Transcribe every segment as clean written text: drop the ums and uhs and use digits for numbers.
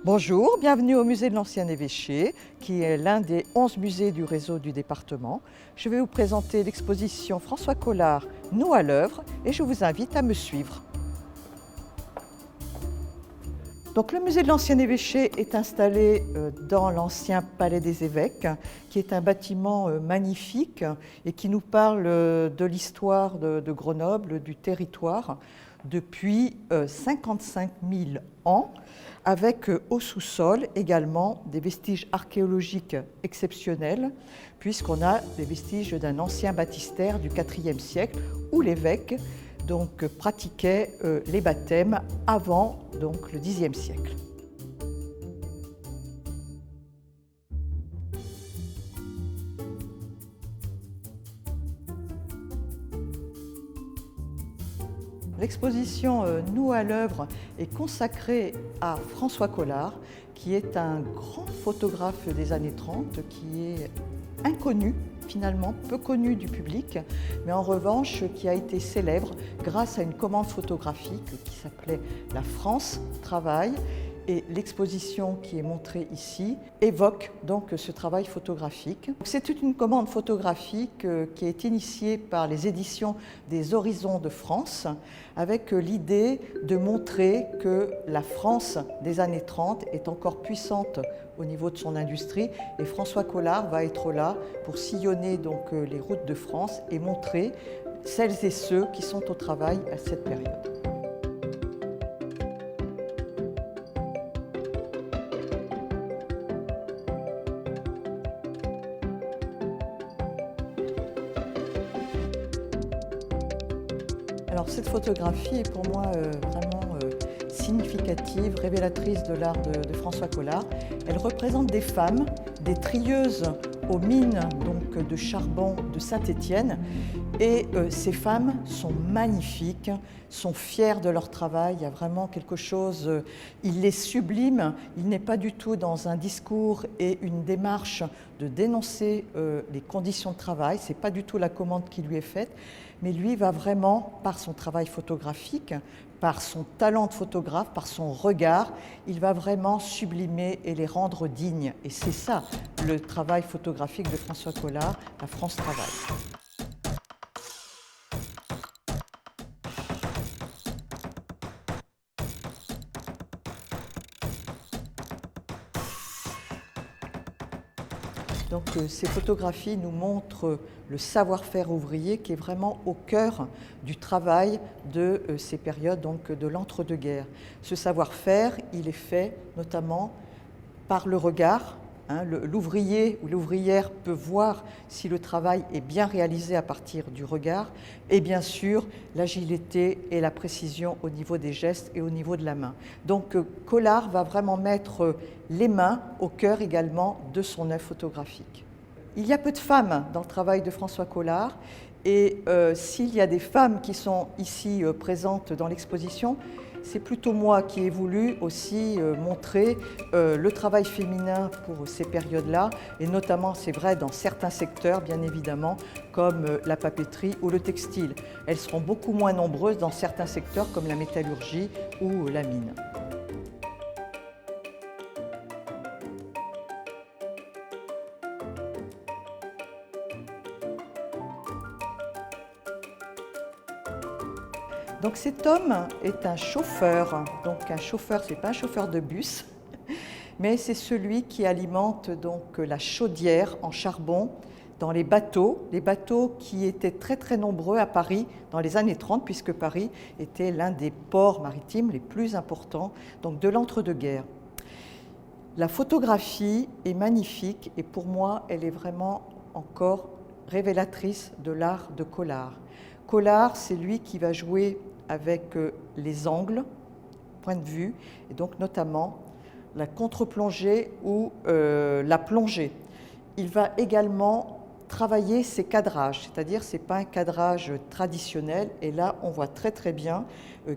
Bonjour, bienvenue au musée de l'Ancien Évêché, qui est l'un des 11 musées du réseau du département. Je vais vous présenter l'exposition François Collard, Nous à l'œuvre, et je vous invite à me suivre. Donc, le musée de l'Ancien Évêché est installé dans l'ancien Palais des Évêques, qui est un bâtiment magnifique et qui nous parle de l'histoire de Grenoble, du territoire, depuis 55 000 ans, avec au sous-sol également des vestiges archéologiques exceptionnels, puisqu'on a des vestiges d'un ancien baptistère du IVe siècle, où l'évêque pratiquait les baptêmes avant le Xe siècle. L'exposition Nous à l'œuvre est consacrée à François Collard, qui est un grand photographe des années 30, qui est inconnu, finalement peu connu du public, mais en revanche qui a été célèbre grâce à une commande photographique qui s'appelait La France travaille. Et l'exposition qui est montrée ici évoque donc ce travail photographique. C'est toute une commande photographique qui est initiée par les éditions des Horizons de France, avec l'idée de montrer que la France des années 30 est encore puissante au niveau de son industrie, et François Collard va être là pour sillonner les routes de France et montrer celles et ceux qui sont au travail à cette période. Alors cette photographie est pour moi vraiment significative, révélatrice de l'art de François Collard. Elle représente des femmes, des trieuses aux mines de charbon de Saint-Étienne. Et ces femmes sont magnifiques, sont fières de leur travail. Il y a vraiment quelque chose, il les sublime. Il n'est pas du tout dans un discours et une démarche de dénoncer les conditions de travail. Ce n'est pas du tout la commande qui lui est faite. Mais lui va vraiment, par son travail photographique, par son talent de photographe, par son regard, il va vraiment sublimer et les rendre dignes. Et c'est ça, le travail photographique de François Collard, La France travaille. Donc, ces photographies nous montrent le savoir-faire ouvrier qui est vraiment au cœur du travail de ces périodes de l'entre-deux-guerres. Ce savoir-faire, il est fait notamment par le regard. L'ouvrier ou l'ouvrière peut voir si le travail est bien réalisé à partir du regard, et bien sûr l'agilité et la précision au niveau des gestes et au niveau de la main. Donc Collard va vraiment mettre les mains au cœur également de son œuvre photographique. Il y a peu de femmes dans le travail de François Collard, et s'il y a des femmes qui sont ici présentes dans l'exposition, c'est plutôt moi qui ai voulu aussi montrer le travail féminin pour ces périodes-là, et notamment, c'est vrai, dans certains secteurs, bien évidemment, comme la papeterie ou le textile. Elles seront beaucoup moins nombreuses dans certains secteurs comme la métallurgie ou la mine. Donc cet homme est un chauffeur. Donc un chauffeur, ce n'est pas un chauffeur de bus, mais c'est celui qui alimente la chaudière en charbon dans les bateaux qui étaient très très nombreux à Paris dans les années 30, puisque Paris était l'un des ports maritimes les plus importants de l'entre-deux-guerres. La photographie est magnifique et pour moi, elle est vraiment encore révélatrice de l'art de Collard. Collard, c'est lui qui va jouer avec les angles, point de vue, et donc notamment la contre-plongée ou la plongée. Il va également travailler ses cadrages, c'est-à-dire ce n'est pas un cadrage traditionnel, et là on voit très très bien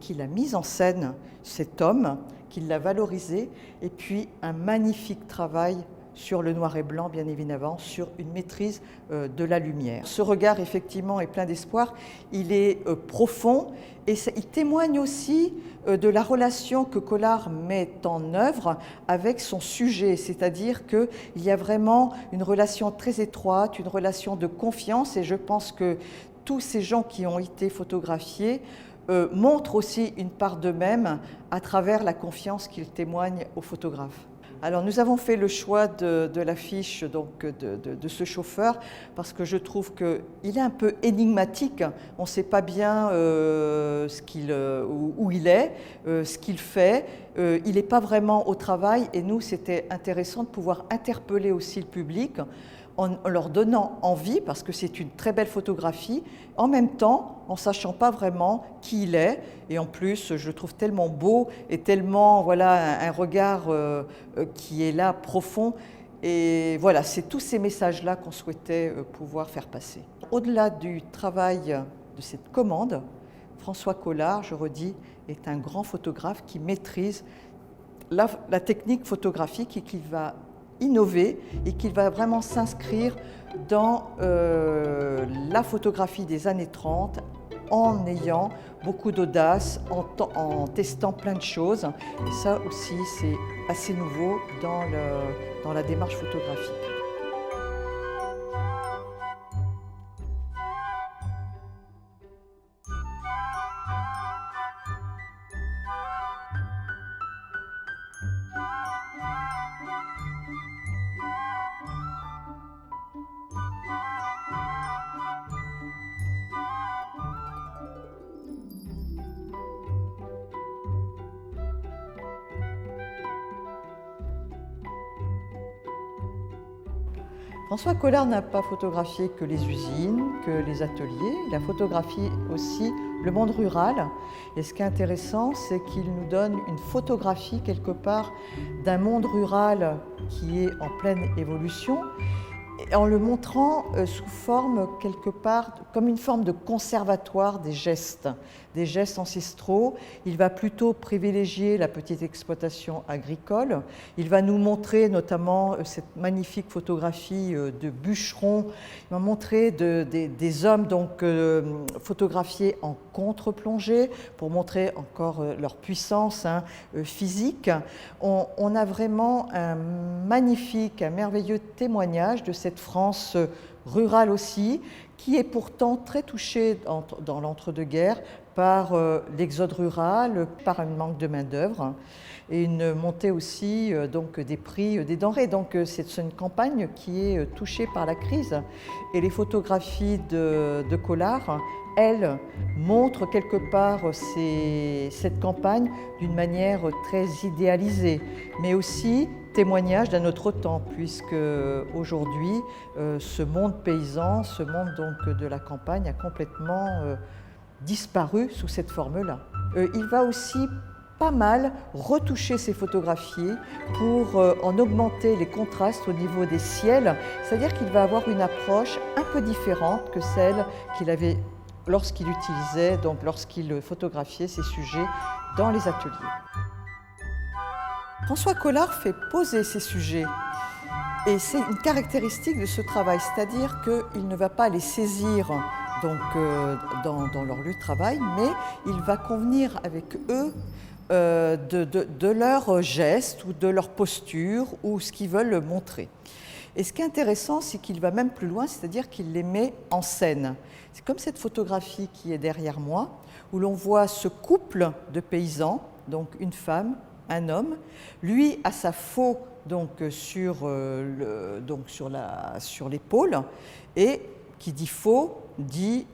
qu'il a mis en scène cet homme, qu'il l'a valorisé, et puis un magnifique travail sur le noir et blanc, bien évidemment, sur une maîtrise de la lumière. Ce regard, effectivement, est plein d'espoir, il est profond et il témoigne aussi de la relation que Collard met en œuvre avec son sujet, c'est-à-dire qu'il y a vraiment une relation très étroite, une relation de confiance, et je pense que tous ces gens qui ont été photographiés montrent aussi une part d'eux-mêmes à travers la confiance qu'ils témoignent aux photographes. Alors nous avons fait le choix de l'affiche de ce chauffeur parce que je trouve qu'il est un peu énigmatique. On ne sait pas bien où il est, ce qu'il fait. Il n'est pas vraiment au travail et nous, c'était intéressant de pouvoir interpeller aussi le public en leur donnant envie, parce que c'est une très belle photographie, en même temps en ne sachant pas vraiment qui il est. Et en plus, je le trouve tellement beau et tellement, voilà, un regard qui est là, profond. Et voilà, c'est tous ces messages-là qu'on souhaitait pouvoir faire passer. Au-delà du travail de cette commande, François Collard, je redis, est un grand photographe qui maîtrise la technique photographique et qui va innover et qu'il va vraiment s'inscrire dans la photographie des années 30 en ayant beaucoup d'audace, en testant plein de choses. Et ça aussi, c'est assez nouveau dans la démarche photographique. François Collard n'a pas photographié que les usines, que les ateliers, il a photographié aussi le monde rural. Et ce qui est intéressant, c'est qu'il nous donne une photographie quelque part d'un monde rural qui est en pleine évolution, en le montrant sous forme quelque part, comme une forme de conservatoire des gestes ancestraux. Il va plutôt privilégier la petite exploitation agricole. Il va nous montrer notamment cette magnifique photographie de bûcherons. Il va montrer des hommes donc photographiés en contre-plongée pour montrer encore leur puissance physique. On a vraiment un magnifique, un merveilleux témoignage de cette France rurale aussi, qui est pourtant très touchée dans l'entre-deux-guerres par l'exode rural, par un manque de main-d'œuvre et une montée aussi donc, des prix des denrées. Donc c'est une campagne qui est touchée par la crise. Et les photographies de Collard, elles, montrent quelque part cette campagne d'une manière très idéalisée, mais aussi témoignage d'un autre temps, puisque aujourd'hui, ce monde paysan, ce monde donc de la campagne a complètement disparu sous cette forme-là. Il va aussi pas mal retoucher ses photographies pour en augmenter les contrastes au niveau des ciels, c'est-à-dire qu'il va avoir une approche un peu différente que celle qu'il avait lorsqu'il utilisait, donc lorsqu'il photographiait ses sujets dans les ateliers. François Collard fait poser ses sujets et c'est une caractéristique de ce travail, c'est-à-dire qu'il ne va pas les saisir donc, dans leur lieu de travail, mais il va convenir avec eux de leurs gestes ou de leur posture ou ce qu'ils veulent montrer. Et ce qui est intéressant, c'est qu'il va même plus loin, c'est-à-dire qu'il les met en scène. C'est comme cette photographie qui est derrière moi, où l'on voit ce couple de paysans, donc une femme, un homme, lui a sa faux donc sur l'épaule, et qui dit faux dit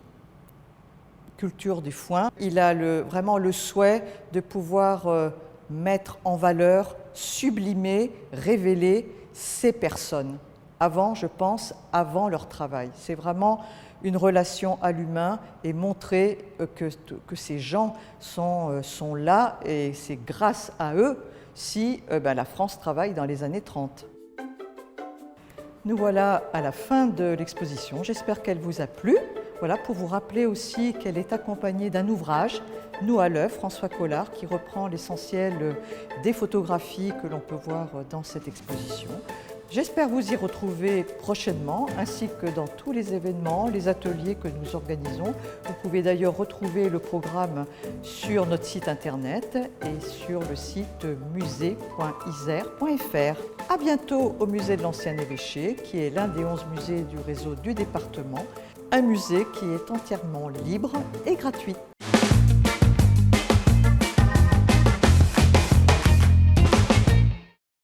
culture du foin. Il a vraiment le souhait de pouvoir mettre en valeur, sublimer, révéler ces personnes avant, je pense, avant leur travail. C'est vraiment une relation à l'humain et montrer que ces gens sont là et c'est grâce à eux si la France travaille dans les années 30. Nous voilà à la fin de l'exposition. J'espère qu'elle vous a plu. Voilà, pour vous rappeler aussi qu'elle est accompagnée d'un ouvrage, Nous à l'œuvre, François Collard, qui reprend l'essentiel des photographies que l'on peut voir dans cette exposition. J'espère vous y retrouver prochainement, ainsi que dans tous les événements, les ateliers que nous organisons. Vous pouvez d'ailleurs retrouver le programme sur notre site internet et sur le site musée.isère.fr. À bientôt au musée de l'Ancien Évêché, qui est l'un des 11 musées du réseau du département, un musée qui est entièrement libre et gratuit.